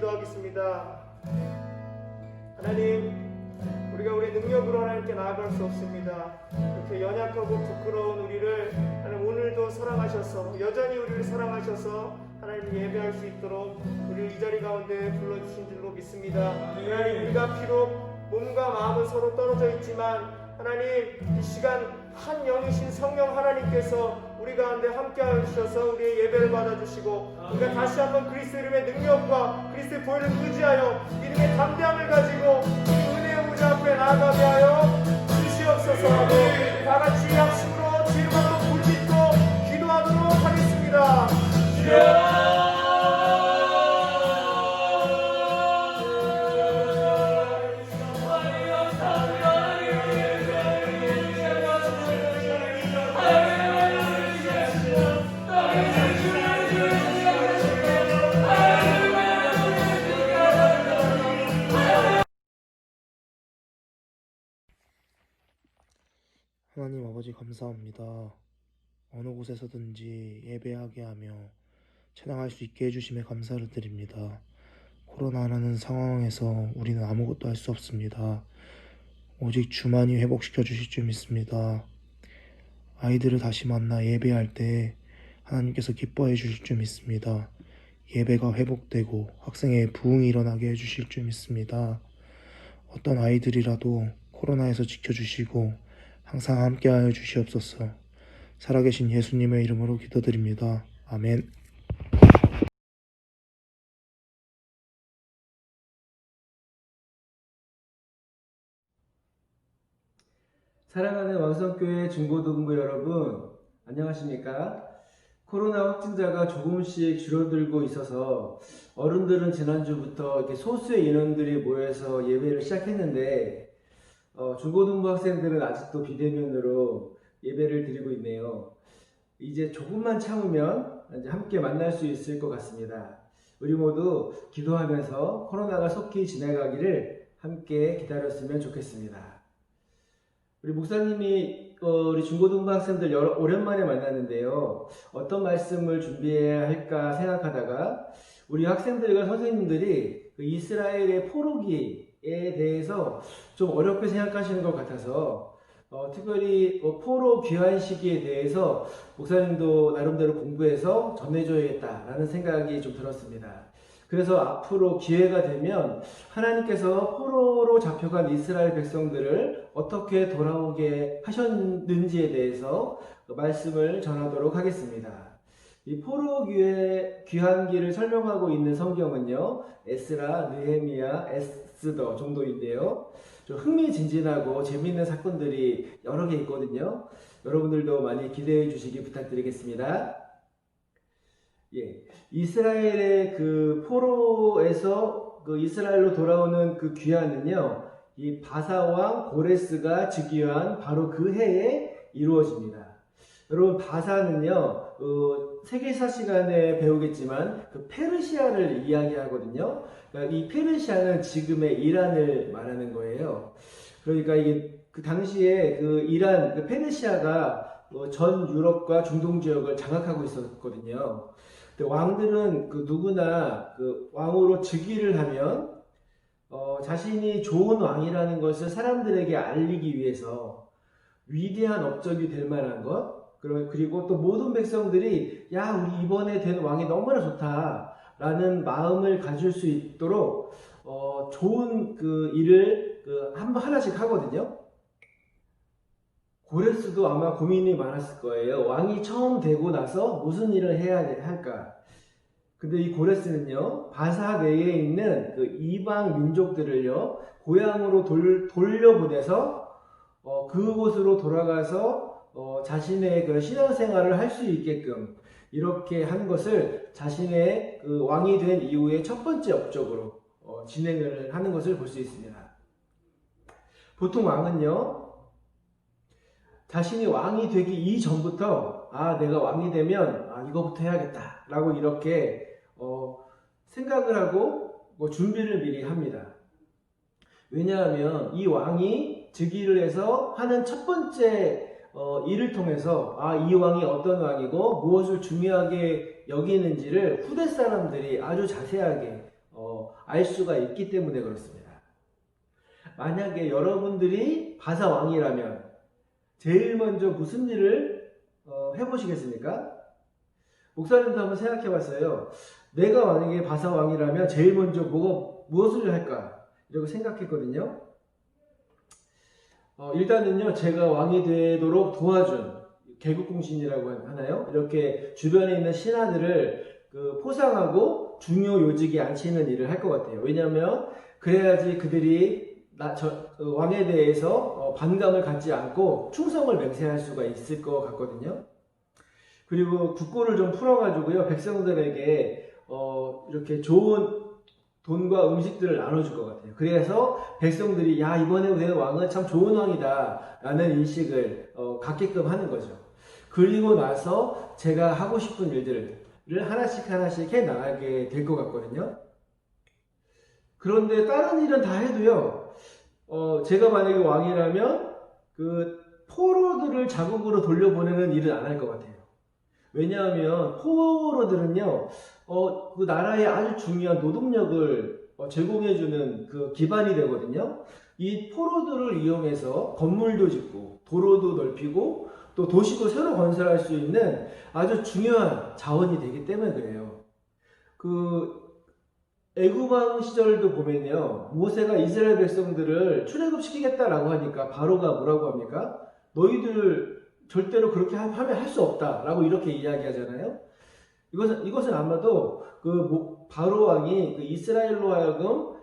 기도하겠습니다. 하나님, 우리가 우리 능력으로 하나님께 나아갈 수 없습니다. 이렇게 연약하고 부끄러운 우리를 하나님 오늘도 사랑하셔서, 여전히 우리를 사랑하셔서 하나님 예배할 수 있도록 우리를 이 자리 가운데 불러주신 줄로 믿습니다. 하나님, 우리가 비록 몸과 마음은 서로 떨어져 있지만 하나님, 이 시간 한 영이신 성령 하나님께서 우리 가운데 함께하여 주셔서 우리의 예배를 받아주시고, 우리가 다시 한번 그리스도 이름의 능력과 그리스도의 보혈을 의지하여 믿음의 담대함을 가지고 은혜의 보좌 앞에 나아가게 하여 주시옵소서 하고 다 같이 약속으로 지름하도록 불짓고 기도하도록 하겠습니다. 하나님 아버지 감사합니다. 어느 곳에서든지 예배하게 하며 찬양할 수 있게 해주심에 감사를 드립니다. 코로나라는 상황에서 우리는 아무것도 할 수 없습니다. 오직 주만이 회복시켜 주실 줄 믿습니다. 아이들을 다시 만나 예배할 때 하나님께서 기뻐해 주실 줄 믿습니다. 예배가 회복되고 학생의 부흥이 일어나게 해주실 줄 믿습니다. 어떤 아이들이라도 코로나에서 지켜주시고 항상 함께하여 주시옵소서. 살아계신 예수님의 이름으로 기도드립니다. 아멘. 사랑하는 왕성교회 중고등부 여러분, 안녕하십니까? 코로나 확진자가 조금씩 줄어들고 있어서 어른들은 지난주부터 이렇게 소수의 인원들이 모여서 예배를 시작했는데 중고등부 학생들은 아직도 비대면으로 예배를 드리고 있네요. 이제 조금만 참으면 이제 함께 만날 수 있을 것 같습니다. 우리 모두 기도하면서 코로나가 속히 지나가기를 함께 기다렸으면 좋겠습니다. 우리 목사님이 우리 중고등부 학생들 오랜만에 만났는데요. 어떤 말씀을 준비해야 할까 생각하다가 우리 학생들과 선생님들이 그 이스라엘의 포로기에 대해서 좀 어렵게 생각하시는 것 같아서 특별히 포로 귀환 시기에 대해서 목사님도 나름대로 공부해서 전해줘야겠다라는 생각이 좀 들었습니다. 그래서 앞으로 기회가 되면 하나님께서 포로로 잡혀간 이스라엘 백성들을 어떻게 돌아오게 하셨는지에 대해서 말씀을 전하도록 하겠습니다. 이 포로 귀환기를 설명하고 있는 성경은요, 에스라, 느헤미야, 에스더 정도인데요. 좀 흥미진진하고 재미있는 사건들이 여러 개 있거든요. 여러분들도 많이 기대해 주시기 부탁드리겠습니다. 예, 이스라엘의 그 포로에서 그 이스라엘로 돌아오는 그 귀환은요, 이 바사왕 고레스가 즉위한 바로 그 해에 이루어집니다. 여러분, 바사는요, 세계사 시간에 배우겠지만 그 페르시아를 이야기하거든요. 그러니까 이 페르시아는 지금의 이란을 말하는 거예요. 그러니까 이게 그 당시에 그 이란, 그 페르시아가 전 유럽과 중동 지역을 장악하고 있었거든요. 왕들은 그 누구나 그 왕으로 즉위를 하면 자신이 좋은 왕이라는 것을 사람들에게 알리기 위해서 위대한 업적이 될 만한 것, 그리고 또 모든 백성들이 야, 우리 이번에 된 왕이 너무나 좋다 라는 마음을 가질 수 있도록 좋은 그 일을 하나씩 하거든요. 고레스도 아마 고민이 많았을 거예요. 왕이 처음 되고 나서 무슨 일을 해야 할까? 근데 이 고레스는요, 바사 내에 있는 그 이방 민족들을요, 고향으로 돌려보내서 그곳으로 돌아가서 자신의 그 신앙생활을 할 수 있게끔 이렇게 한 것을 자신의 그 왕이 된 이후에 첫 번째 업적으로 진행을 하는 것을 볼 수 있습니다. 보통 왕은요, 자신이 왕이 되기 이전부터 내가 왕이 되면 이거부터 해야겠다 라고 이렇게 생각을 하고 준비를 미리 합니다. 왜냐하면 이 왕이 즉위를 해서 하는 첫 번째 이를 통해서 이 왕이 어떤 왕이고 무엇을 중요하게 여기는지를 후대 사람들이 아주 자세하게 알 수가 있기 때문에 그렇습니다. 만약에 여러분들이 바사 왕이라면 제일 먼저 무슨 일을 해보시겠습니까? 목사님도 한번 생각해 봤어요. 내가 만약에 바사 왕이라면 제일 먼저 무엇을 할까? 이렇게 생각했거든요. 일단은요, 제가 왕이 되도록 도와준 개국공신이라고 하나요? 이렇게 주변에 있는 신하들을 포상하고 중요 요직에 앉히는 일을 할 것 같아요. 왜냐하면 그래야지 그들이 왕에 대해서 반감을 갖지 않고 충성을 맹세할 수가 있을 것 같거든요. 그리고 국고를 좀 풀어가지고요, 백성들에게 이렇게 좋은 돈과 음식들을 나눠줄 것 같아요. 그래서 백성들이 야, 이번에 우리 왕은 참 좋은 왕이다 라는 인식을 갖게끔 하는 거죠. 그리고 나서 제가 하고 싶은 일들을 하나씩 해 나가게 될 것 같거든요. 그런데 다른 일은 다 해도요, 제가 만약에 왕이라면 포로들을 자국으로 돌려보내는 일은 안 할 것 같아요. 왜냐하면 포로들은요, 그 나라의 아주 중요한 노동력을 제공해주는 그 기반이 되거든요. 이 포로들을 이용해서 건물도 짓고 도로도 넓히고 또 도시도 새로 건설할 수 있는 아주 중요한 자원이 되기 때문에 그래요. 애굽왕 시절도 보면요, 모세가 이스라엘 백성들을 출애굽시키겠다라고 하니까 바로가 뭐라고 합니까? 너희들 절대로 그렇게 하면 할 수 없다라고 이렇게 이야기하잖아요. 이것은 아마도 바로 왕이 이스라엘로 하여금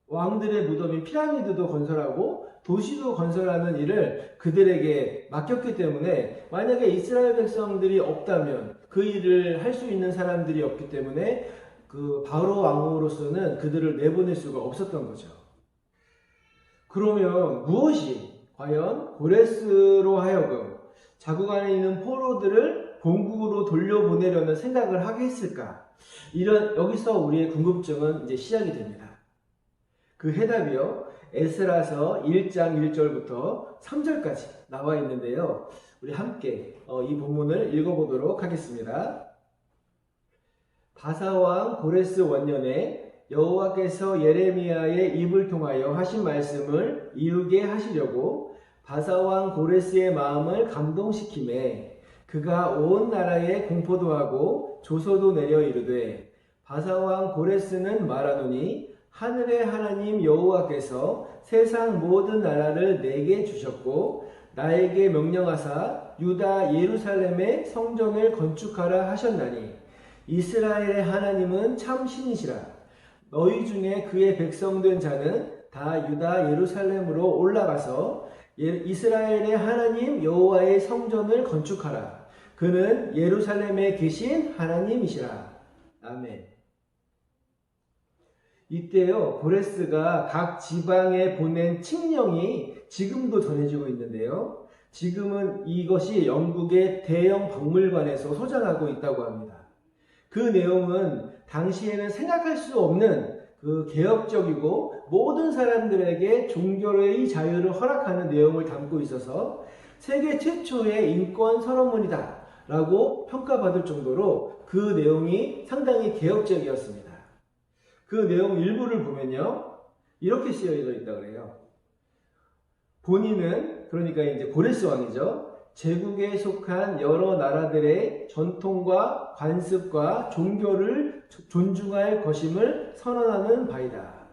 왕들의 무덤인 피라미드도 건설하고 도시도 건설하는 일을 그들에게 맡겼기 때문에, 만약에 이스라엘 백성들이 없다면 그 일을 할 수 있는 사람들이 없기 때문에 바로 왕으로서는 그들을 내보낼 수가 없었던 거죠. 그러면 무엇이 과연 고레스로 하여금 자국 안에 있는 포로들을 본국으로 돌려보내려는 생각을 하게 했을까? 여기서 우리의 궁금증은 이제 시작이 됩니다. 그 해답이요, 에스라서 1장 1절부터 3절까지 나와 있는데요. 우리 함께 이 본문을 읽어보도록 하겠습니다. 바사왕 고레스 원년에 여호와께서 예레미야의 입을 통하여 하신 말씀을 이루게 하시려고 바사왕 고레스의 마음을 감동시키매 그가 온 나라에 공포도 하고 조소도 내려 이르되, 바사왕 고레스는 말하노니 하늘의 하나님 여호와께서 세상 모든 나라를 내게 주셨고 나에게 명령하사 유다 예루살렘의 성전을 건축하라 하셨나니 이스라엘의 하나님은 참 신이시라. 너희 중에 그의 백성된 자는 다 유다 예루살렘으로 올라가서 이스라엘의 하나님 여호와의 성전을 건축하라. 그는 예루살렘에 계신 하나님이시라. 아멘. 이때요, 고레스가 각 지방에 보낸 칙령이 지금도 전해지고 있는데요. 지금은 이것이 영국의 대형 박물관에서 소장하고 있다고 합니다. 그 내용은 당시에는 생각할 수 없는 개혁적이고 모든 사람들에게 종교의 자유를 허락하는 내용을 담고 있어서 세계 최초의 인권 선언문이다 라고 평가받을 정도로 그 내용이 상당히 개혁적이었습니다. 그 내용 일부를 보면요, 이렇게 쓰여져 있다고 그래요. 본인은, 그러니까 이제 고레스 왕이죠, 제국에 속한 여러 나라들의 전통과 관습과 종교를 존중할 것임을 선언하는 바이다.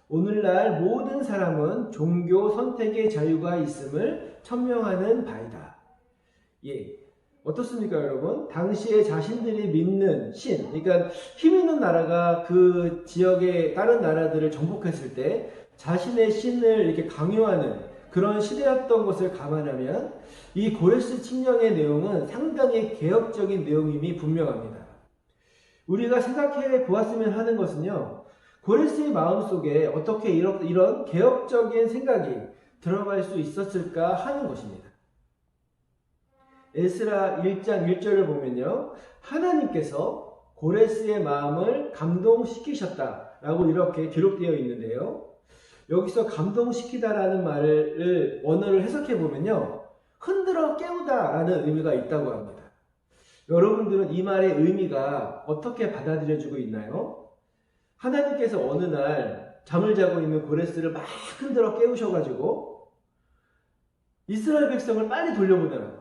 오늘날 모든 사람은 종교 선택의 자유가 있음을 천명하는 바이다. 예, 어떻습니까 여러분? 당시에 자신들이 믿는 신, 그러니까 힘 있는 나라가 그 지역의 다른 나라들을 정복했을 때 자신의 신을 이렇게 강요하는 그런 시대였던 것을 감안하면 이 고레스 칙령의 내용은 상당히 개혁적인 내용임이 분명합니다. 우리가 생각해 보았으면 하는 것은요, 고레스의 마음속에 어떻게 이런 개혁적인 생각이 들어갈 수 있었을까 하는 것입니다. 에스라 1장 1절을 보면요, 하나님께서 고레스의 마음을 감동시키셨다라고 이렇게 기록되어 있는데요. 여기서 감동시키다라는 말을 원어를 해석해 보면요, 흔들어 깨우다라는 의미가 있다고 합니다. 여러분들은 이 말의 의미가 어떻게 받아들여지고 있나요? 하나님께서 어느 날 잠을 자고 있는 고레스를 막 흔들어 깨우셔가지고 이스라엘 백성을 빨리 돌려보내라고,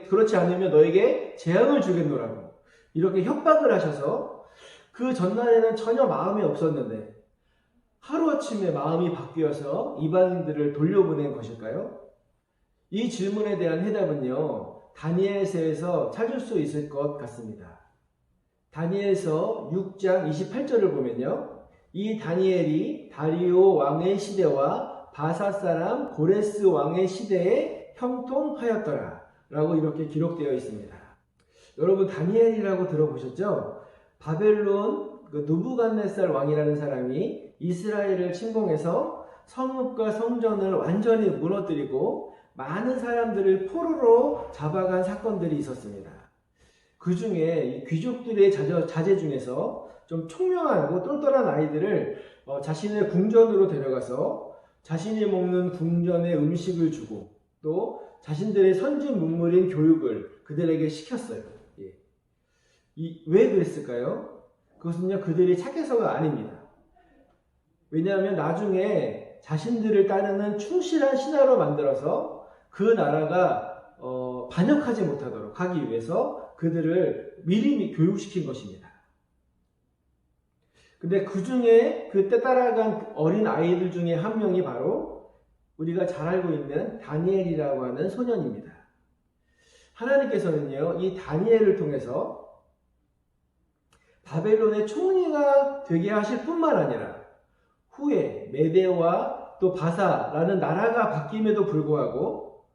그렇지 않으면 너에게 재앙을 주겠노라고 이렇게 협박을 하셔서 그 전날에는 전혀 마음이 없었는데 하루아침에 마음이 바뀌어서 이방인들을 돌려보낸 것일까요? 이 질문에 대한 해답은요, 다니엘서에서 찾을 수 있을 것 같습니다. 다니엘서 6장 28절을 보면요, 이 다니엘이 다리오 왕의 시대와 바사 사람 고레스 왕의 시대에 형통하였더라 라고 이렇게 기록되어 있습니다. 여러분, 다니엘이라고 들어보셨죠? 바벨론 누부갓네살 왕이라는 사람이 이스라엘을 침공해서 성읍과 성전을 완전히 무너뜨리고 많은 사람들을 포로로 잡아간 사건들이 있었습니다. 그 중에 귀족들의 자제 중에서 좀 총명하고 똘똘한 아이들을 자신의 궁전으로 데려가서 자신이 먹는 궁전의 음식을 주고 또 자신들의 선진 문물인 교육을 그들에게 시켰어요. 왜 그랬을까요? 그것은요, 그들이 착해서가 아닙니다. 왜냐하면 나중에 자신들을 따르는 충실한 신하로 만들어서 그 나라가 반역하지 못하도록 하기 위해서 그들을 미리 교육시킨 것입니다. 근데 그 중에 그때 따라간 어린 아이들 중에 한 명이 바로 우리가 잘 알고 있는 다니엘이라고 하는 소년입니다. 하나님께서는요, 이 다니엘을 통해서 바벨론의 총리가 되게 하실 뿐만 아니라 후에 메데와 또 바사라는 나라가 바뀜에도 불구하고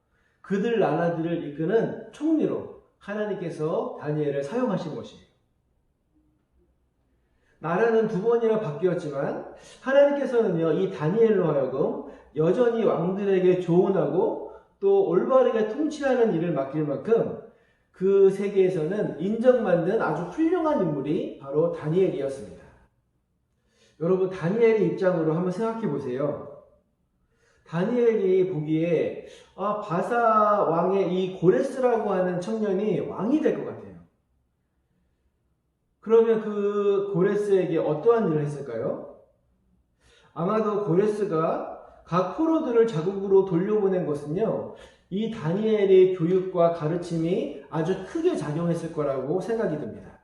그들 나라들을 이끄는 총리로 하나님께서 다니엘을 사용하신 것이에요. 나라는 두 번이나 바뀌었지만 하나님께서는요, 이 다니엘로 하여금 여전히 왕들에게 조언하고 또 올바르게 통치하는 일을 맡길 만큼 그 세계에서는 인정받는 아주 훌륭한 인물이 바로 다니엘이었습니다. 여러분, 다니엘의 입장으로 한번 생각해 보세요. 다니엘이 보기에 바사 왕의 이 고레스라고 하는 청년이 왕이 될 것 같아요. 그러면 그 고레스에게 어떠한 일을 했을까요? 아마도 고레스가 각 포로들을 자국으로 돌려보낸 것은요, 이 다니엘의 교육과 가르침이 아주 크게 작용했을 거라고 생각이 듭니다.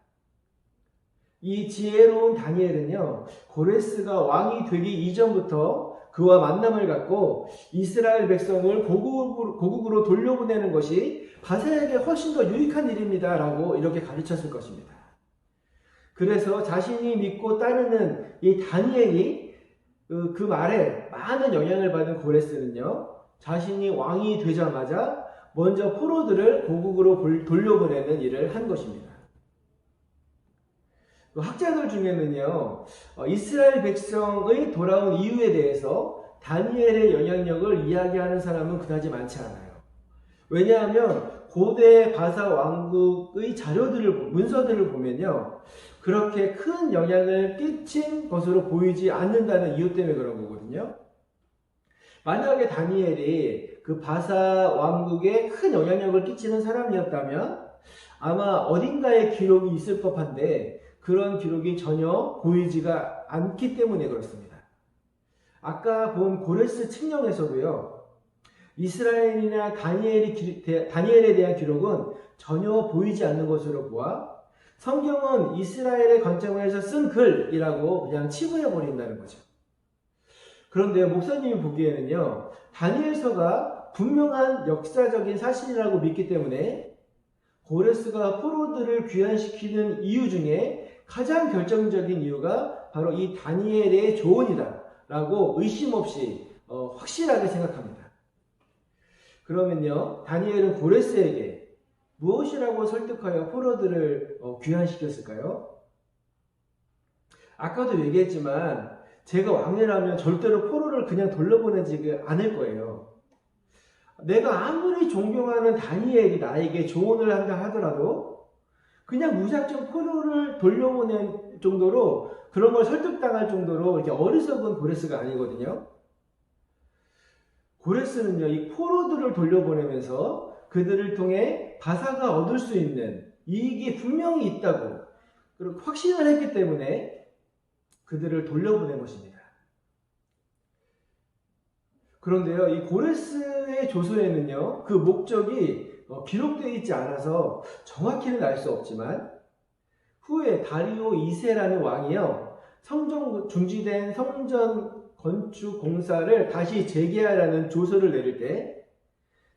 이 지혜로운 다니엘은요, 고레스가 왕이 되기 이전부터 그와 만남을 갖고 이스라엘 백성을 고국으로 돌려보내는 것이 바사에게 훨씬 더 유익한 일입니다 라고 이렇게 가르쳤을 것입니다. 그래서 자신이 믿고 따르는 이 다니엘이 그 말에 많은 영향을 받은 고레스는요, 자신이 왕이 되자마자 먼저 포로들을 고국으로 돌려보내는 일을 한 것입니다. 학자들 중에는요, 이스라엘 백성의 돌아온 이유에 대해서 다니엘의 영향력을 이야기하는 사람은 그다지 많지 않아요. 왜냐하면 고대 바사 왕국의 문서들을 보면요, 그렇게 큰 영향을 끼친 것으로 보이지 않는다는 이유 때문에 그런 거거든요. 만약에 다니엘이 그 바사 왕국에 큰 영향력을 끼치는 사람이었다면 아마 어딘가에 기록이 있을 법한데 그런 기록이 전혀 보이지가 않기 때문에 그렇습니다. 아까 본 고레스 칙령에서도요, 이스라엘이나 다니엘에 대한 기록은 전혀 보이지 않는 것으로 보아 성경은 이스라엘의 관점에서 쓴 글이라고 그냥 치부해버린다는 거죠. 그런데 목사님이 보기에는요, 다니엘서가 분명한 역사적인 사실이라고 믿기 때문에 고레스가 포로들을 귀환시키는 이유 중에 가장 결정적인 이유가 바로 이 다니엘의 조언이다 라고 의심 없이 확실하게 생각합니다. 그러면요, 다니엘은 고레스에게 무엇이라고 설득하여 포로들을 귀환시켰을까요? 아까도 얘기했지만 제가 왕이라면 절대로 포로를 그냥 돌려보내지 않을 거예요. 내가 아무리 존경하는 다니엘이 나에게 조언을 한다 하더라도 그냥 무작정 포로를 돌려보낸 정도로, 그런 걸 설득당할 정도로 이렇게 어리석은 고레스가 아니거든요. 고레스는요, 이 포로들을 돌려보내면서 그들을 통해 바사가 얻을 수 있는 이익이 분명히 있다고 확신을 했기 때문에 그들을 돌려보낸 것입니다. 그런데요, 이 고레스의 조서에는요, 그 목적이 기록되어 있지 않아서 정확히는 알 수 없지만, 후에 다리오 2세라는 왕이요, 중지된 성전 건축 공사를 다시 재개하라는 조서를 내릴 때,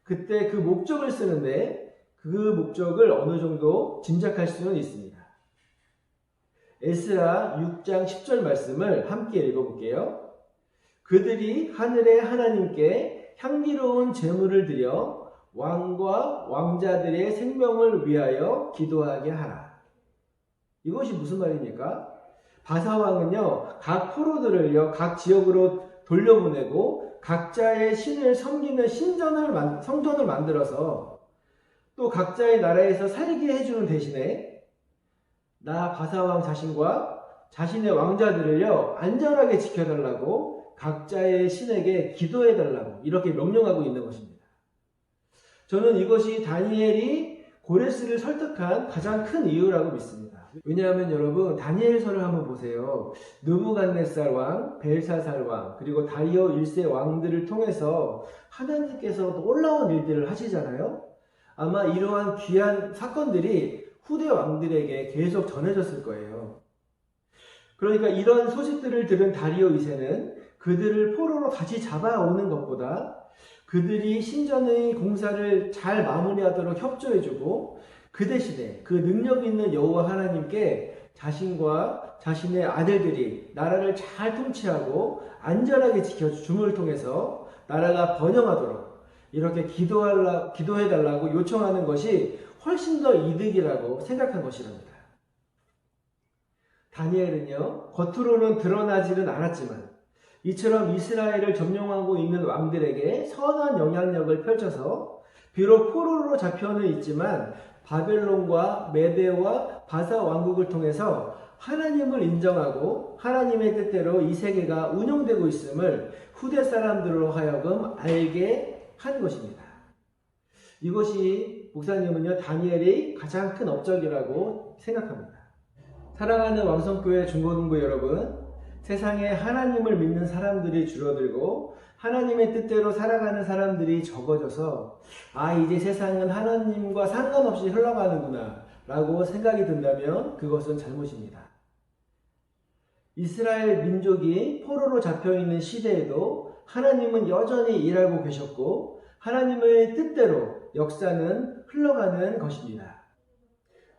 그때 그 목적을 쓰는데, 그 목적을 어느 정도 짐작할 수는 있습니다. 에스라 6장 10절 말씀을 함께 읽어볼게요. 그들이 하늘의 하나님께 향기로운 제물을 드려 왕과 왕자들의 생명을 위하여 기도하게 하라. 이것이 무슨 말입니까? 바사왕은요, 각 포로들을요, 각 지역으로 돌려보내고 각자의 신을 섬기는 성전을 만들어서 또 각자의 나라에서 살게 해주는 대신에 나 바사왕 자신과 자신의 왕자들을요, 안전하게 지켜달라고 각자의 신에게 기도해달라고 이렇게 명령하고 있는 것입니다. 저는 이것이 다니엘이 고레스를 설득한 가장 큰 이유라고 믿습니다. 왜냐하면 여러분, 다니엘서를 한번 보세요. 느부갓네살 왕, 벨사살 왕, 그리고 다리오 1세 왕들을 통해서 하나님께서 놀라운 일들을 하시잖아요. 아마 이러한 귀한 사건들이 후대 왕들에게 계속 전해졌을 거예요. 그러니까 이런 소식들을 들은 다리오 2세는 그들을 포로로 다시 잡아오는 것보다 그들이 신전의 공사를 잘 마무리하도록 협조해주고 그 대신에 그 능력 있는 여호와 하나님께 자신과 자신의 아들들이 나라를 잘 통치하고 안전하게 지켜줌을 통해서 나라가 번영하도록 이렇게 기도해달라고 요청하는 것이 훨씬 더 이득이라고 생각한 것이랍니다. 다니엘은요, 겉으로는 드러나지는 않았지만 이처럼 이스라엘을 점령하고 있는 왕들에게 선한 영향력을 펼쳐서 비록 포로로 잡혀는 있지만 바벨론과 메대와 바사 왕국을 통해서 하나님을 인정하고 하나님의 뜻대로 이 세계가 운영되고 있음을 후대 사람들로 하여금 알게 한 것입니다. 이것이 목사님은요, 다니엘의 가장 큰 업적이라고 생각합니다. 사랑하는 왕성교회 중고등부 여러분, 세상에 하나님을 믿는 사람들이 줄어들고 하나님의 뜻대로 살아가는 사람들이 적어져서 이제 세상은 하나님과 상관없이 흘러가는구나 라고 생각이 든다면 그것은 잘못입니다. 이스라엘 민족이 포로로 잡혀있는 시대에도 하나님은 여전히 일하고 계셨고 하나님의 뜻대로 역사는 흘러가는 것입니다.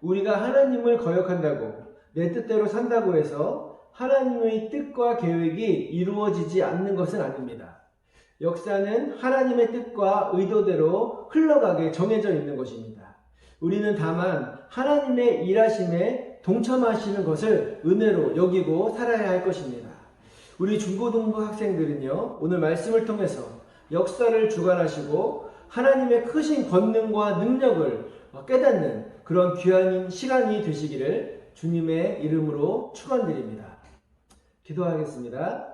우리가 하나님을 거역한다고 내 뜻대로 산다고 해서 하나님의 뜻과 계획이 이루어지지 않는 것은 아닙니다. 역사는 하나님의 뜻과 의도대로 흘러가게 정해져 있는 것입니다. 우리는 다만 하나님의 일하심에 동참하시는 것을 은혜로 여기고 살아야 할 것입니다. 우리 중고등부 학생들은요, 오늘 말씀을 통해서 역사를 주관하시고 하나님의 크신 권능과 능력을 깨닫는 그런 귀한 시간이 되시기를 주님의 이름으로 축원드립니다. 기도하겠습니다.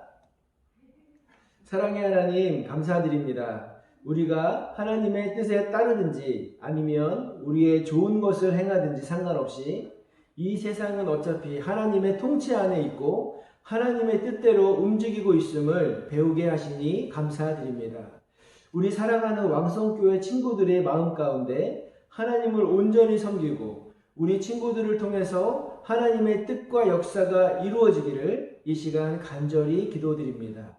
사랑의 하나님, 감사드립니다. 우리가 하나님의 뜻에 따르든지 아니면 우리의 좋은 것을 행하든지 상관없이 이 세상은 어차피 하나님의 통치 안에 있고 하나님의 뜻대로 움직이고 있음을 배우게 하시니 감사드립니다. 우리 사랑하는 왕성교회 친구들의 마음 가운데 하나님을 온전히 섬기고 우리 친구들을 통해서 하나님의 뜻과 역사가 이루어지기를 이 시간 간절히 기도드립니다.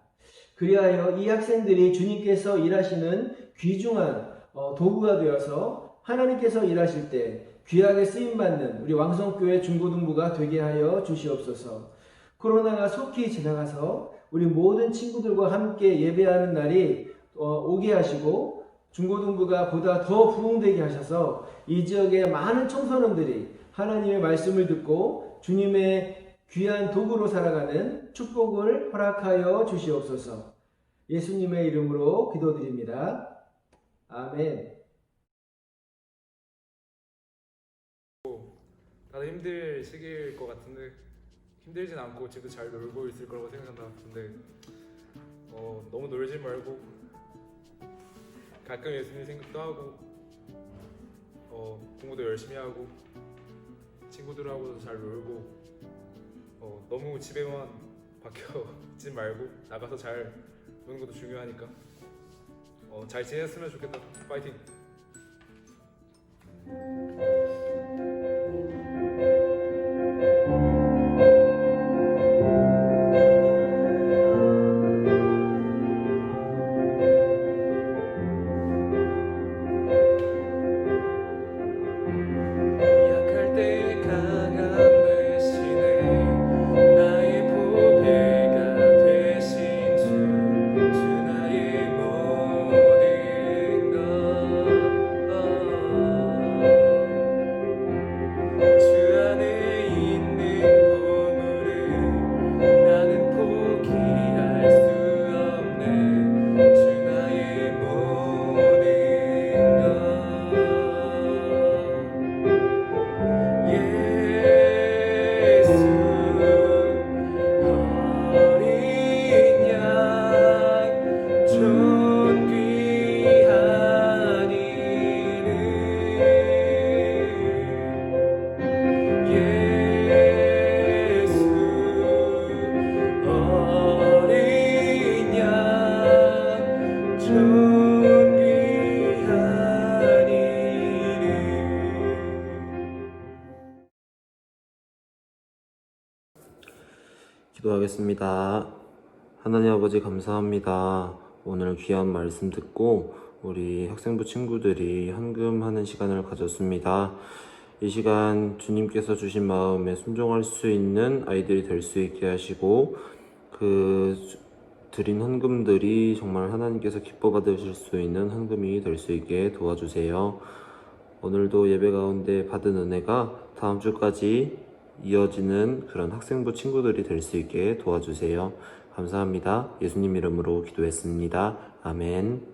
그리하여 이 학생들이 주님께서 일하시는 귀중한 도구가 되어서 하나님께서 일하실 때 귀하게 쓰임받는 우리 왕성교회 중고등부가 되게 하여 주시옵소서. 코로나가 속히 지나가서 우리 모든 친구들과 함께 예배하는 날이 오게 하시고 중고등부가 보다 더 부흥되게 하셔서 이 지역의 많은 청소년들이 하나님의 말씀을 듣고 주님의 귀한 도구로 살아가는 축복을 허락하여 주시옵소서. 예수님의 이름으로 기도드립니다. 아멘. 다들 힘들 시기일 것 같은데 힘들진 않고 지금도 잘 놀고 있을 거라고 생각한다. 근데 너무 놀지 말고 가끔 예수님 생각도 하고 공부도 열심히 하고 친구들하고도 잘 놀고 너무 집에만 바뀌지 말고 나가서 잘 노는 것도 중요하니까 잘 지냈으면 좋겠다. 파이팅. 약할 때 강한 대신에 나의 보배가 되신 주 나의 모든 주 안에 있는 보물을 나는 포기할 수 없네. 주 나의 모든 예수 어린 양 존귀한 이름 예수 어린 양 존귀한 이름. 기도하겠습니다. 하나님 아버지 감사합니다. 오늘 귀한 말씀 듣고 우리 학생부 친구들이 헌금하는 시간을 가졌습니다. 이 시간 주님께서 주신 마음에 순종할 수 있는 아이들이 될 수 있게 하시고 그 드린 헌금들이 정말 하나님께서 기뻐 받으실 수 있는 헌금이 될 수 있게 도와주세요. 오늘도 예배 가운데 받은 은혜가 다음 주까지 이어지는 그런 학생부 친구들이 될 수 있게 도와주세요. 감사합니다. 예수님 이름으로 기도했습니다. 아멘.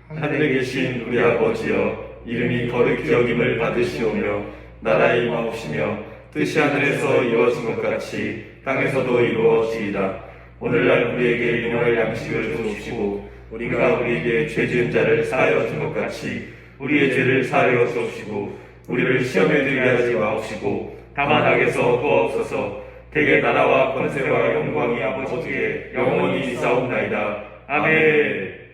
하늘에 계신 우리 아버지여, 이름이 거룩히 여김을 받으시오며 나라의 임하옵시며 뜻이 하늘에서 이루어진 것 같이 땅에서도 이루어지이다. 오늘날 우리에게 일용할 양식을 주옵시고 우리가 우리에게 죄 지은 자를 사하여 준 것 같이 우리의 죄를 사하여 주옵시고 우리를 시험에 들게 하지 마옵시고 다만 악에서 구하옵소서. 대개 나라와 권세와 영광이 아버지께 영원히 있사옵나이다. 아멘.